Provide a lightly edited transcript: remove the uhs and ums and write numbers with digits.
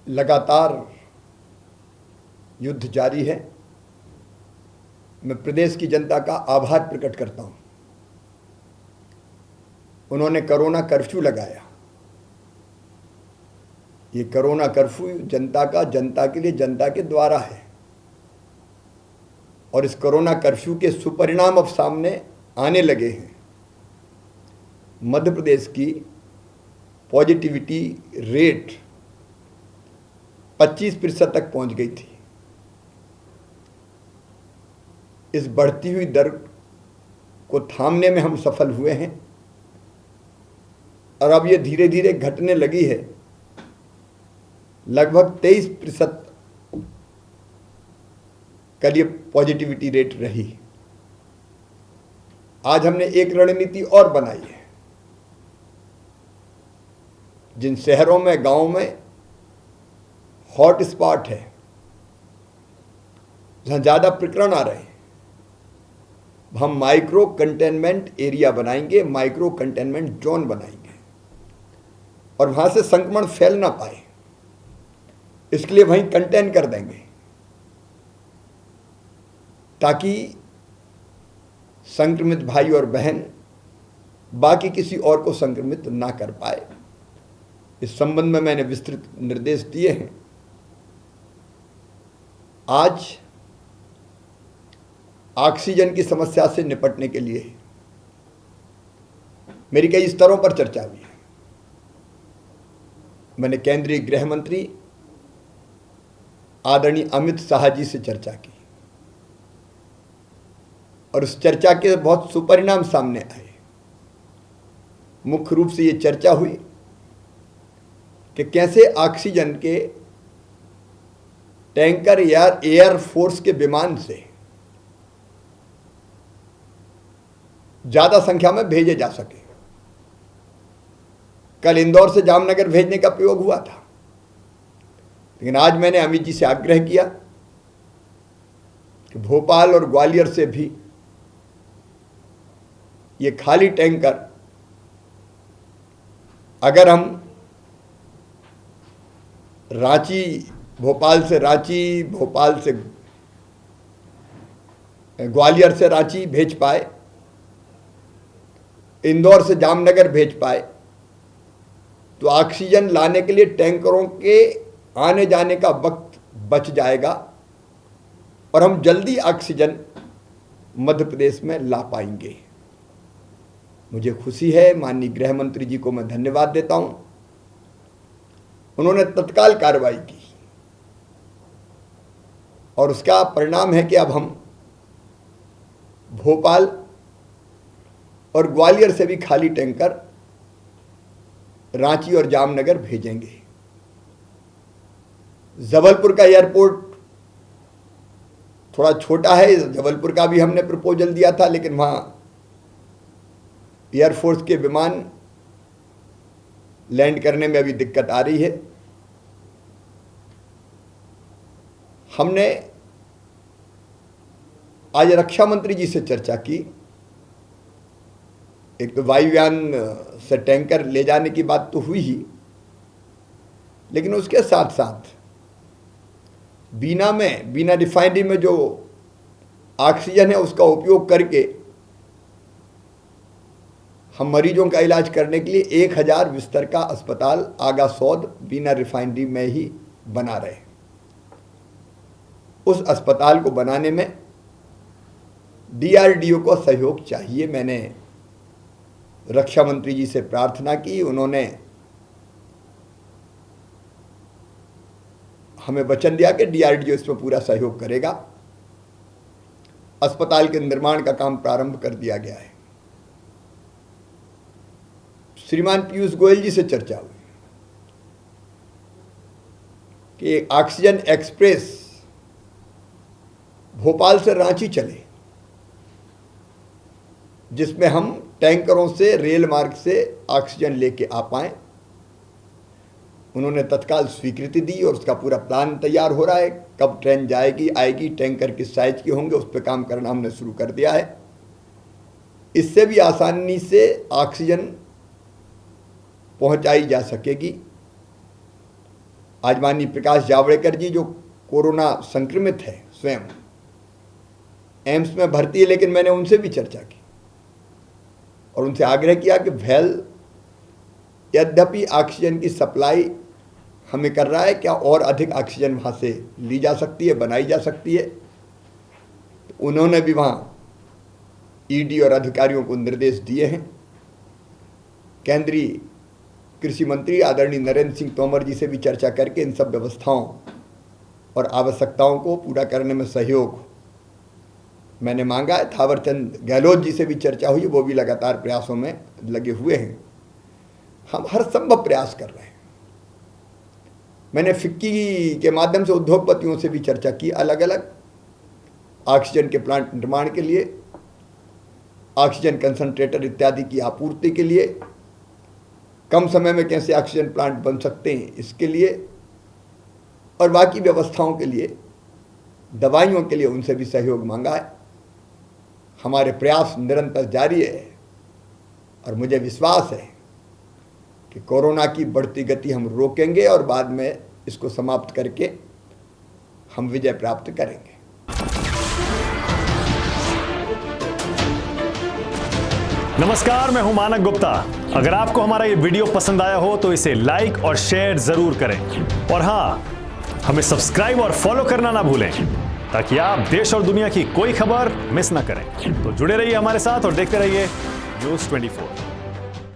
लगातार युद्ध जारी है। मैं प्रदेश की जनता का आभार प्रकट करता हूं। उन्होंने कोरोना कर्फ्यू लगाया। ये कोरोना कर्फ्यू जनता का, जनता के लिए, जनता के द्वारा है और इस कोरोना कर्फ्यू के सुपरिणाम अब सामने आने लगे हैं। मध्य प्रदेश की पॉजिटिविटी रेट 25% तक पहुंच गई थी। इस बढ़ती हुई दर को थामने में हम सफल हुए हैं और अब ये धीरे धीरे घटने लगी है। लगभग 23% कल ये पॉजिटिविटी रेट रही। आज हमने एक रणनीति और बनाई है। जिन शहरों में, गांवों में हॉट स्पॉट है, जहां ज्यादा प्रकरण आ रहे हैं, हम माइक्रो कंटेनमेंट एरिया बनाएंगे, माइक्रो कंटेनमेंट जोन बनाएंगे और वहां से संक्रमण फैल ना पाए, इसके लिए वहीं कंटेन कर देंगे ताकि संक्रमित भाई और बहन बाकी किसी और को संक्रमित ना कर पाए। इस संबंध में मैंने विस्तृत निर्देश दिए हैं। आज ऑक्सीजन की समस्या से निपटने के लिए मेरी कई स्तरों पर चर्चा हुई है। मैंने केंद्रीय गृह मंत्री आदरणीय अमित शाह जी से चर्चा की और उस चर्चा के बहुत सुपरिणाम सामने आए। मुख्य रूप से ये चर्चा हुई कि कैसे ऑक्सीजन के टैंकर या एयर फोर्स के विमान से ज्यादा संख्या में भेजे जा सके। कल इंदौर से जामनगर भेजने का प्रयोग हुआ था, लेकिन आज मैंने अमित जी से आग्रह किया कि भोपाल और ग्वालियर से भी ये खाली टैंकर अगर हम रांची, भोपाल से रांची, भोपाल से ग्वालियर से रांची भेज पाए, इंदौर से जामनगर भेज पाए, तो ऑक्सीजन लाने के लिए टैंकरों के आने जाने का वक्त बच जाएगा और हम जल्दी ऑक्सीजन मध्य प्रदेश में ला पाएंगे। मुझे खुशी है, माननीय गृह मंत्री जी को मैं धन्यवाद देता हूं। उन्होंने तत्काल कार्रवाई की और उसका परिणाम है कि अब हम भोपाल और ग्वालियर से भी खाली टैंकर रांची और जामनगर भेजेंगे। जबलपुर का एयरपोर्ट थोड़ा छोटा है, जबलपुर का भी हमने प्रपोजल दिया था, लेकिन वहां एयरफोर्स के विमान लैंड करने में अभी दिक्कत आ रही है। हमने आज रक्षा मंत्री जी से चर्चा की। एक तो वायुयान से टैंकर ले जाने की बात तो हुई ही, लेकिन उसके साथ साथ बीना रिफाइनरी में जो ऑक्सीजन है उसका उपयोग करके हम मरीजों का इलाज करने के लिए 1000 बिस्तर का अस्पताल आगासौद बीना रिफाइनरी में ही बना रहे हैं। उस अस्पताल को बनाने में DRDO को सहयोग चाहिए। मैंने रक्षा मंत्री जी से प्रार्थना की, उन्होंने हमें वचन दिया कि DRDO इसमें पूरा सहयोग करेगा। अस्पताल के निर्माण का काम प्रारंभ कर दिया गया है। श्रीमान पीयूष गोयल जी से चर्चा हुई कि ऑक्सीजन एक्सप्रेस भोपाल से रांची चले, जिसमें हम टैंकरों से रेल मार्ग से ऑक्सीजन लेके आ पाए। उन्होंने तत्काल स्वीकृति दी और उसका पूरा प्लान तैयार हो रहा है। कब ट्रेन जाएगी, आएगी, टैंकर किस साइज के होंगे, उस पर काम करना हमने शुरू कर दिया है। इससे भी आसानी से ऑक्सीजन पहुंचाई जा सकेगी आज माननीय प्रकाश जावड़ेकर जी जो कोरोना संक्रमित है स्वयं एम्स में भर्ती है, लेकिन मैंने उनसे भी चर्चा की और उनसे आग्रह किया कि वेल यद्यपि ऑक्सीजन की सप्लाई हमें कर रहा है, क्या और अधिक ऑक्सीजन वहाँ से ली जा सकती है, बनाई जा सकती है। तो उन्होंने भी वहाँ ईडी और अधिकारियों को निर्देश दिए हैं। केंद्रीय कृषि मंत्री आदरणीय नरेंद्र सिंह तोमर जी से भी चर्चा करके इन सब व्यवस्थाओं और आवश्यकताओं को पूरा करने में सहयोग मैंने मांगा है। थावरचंद गहलोत जी से भी चर्चा हुई, वो भी लगातार प्रयासों में लगे हुए हैं। हम हर संभव प्रयास कर रहे हैं। मैंने फिक्की के माध्यम से उद्योगपतियों से भी चर्चा की, अलग अलग ऑक्सीजन के प्लांट निर्माण के लिए, ऑक्सीजन कंसंट्रेटर इत्यादि की आपूर्ति के लिए, कम समय में कैसे ऑक्सीजन प्लांट बन सकते हैं इसके लिए, और बाकी व्यवस्थाओं के लिए, दवाइयों के लिए उनसे भी सहयोग मांगा है। हमारे प्रयास निरंतर जारी है और मुझे विश्वास है कि कोरोना की बढ़ती गति हम रोकेंगे और बाद में इसको समाप्त करके हम विजय प्राप्त करेंगे। नमस्कार, मैं हूं मानक गुप्ता। अगर आपको हमारा ये वीडियो पसंद आया हो तो इसे लाइक और शेयर जरूर करें और हाँ, हमें सब्सक्राइब और फॉलो करना ना भूलें ताकि आप देश और दुनिया की कोई खबर मिस ना करें। तो जुड़े रहिए हमारे साथ और देखते रहिए News 24।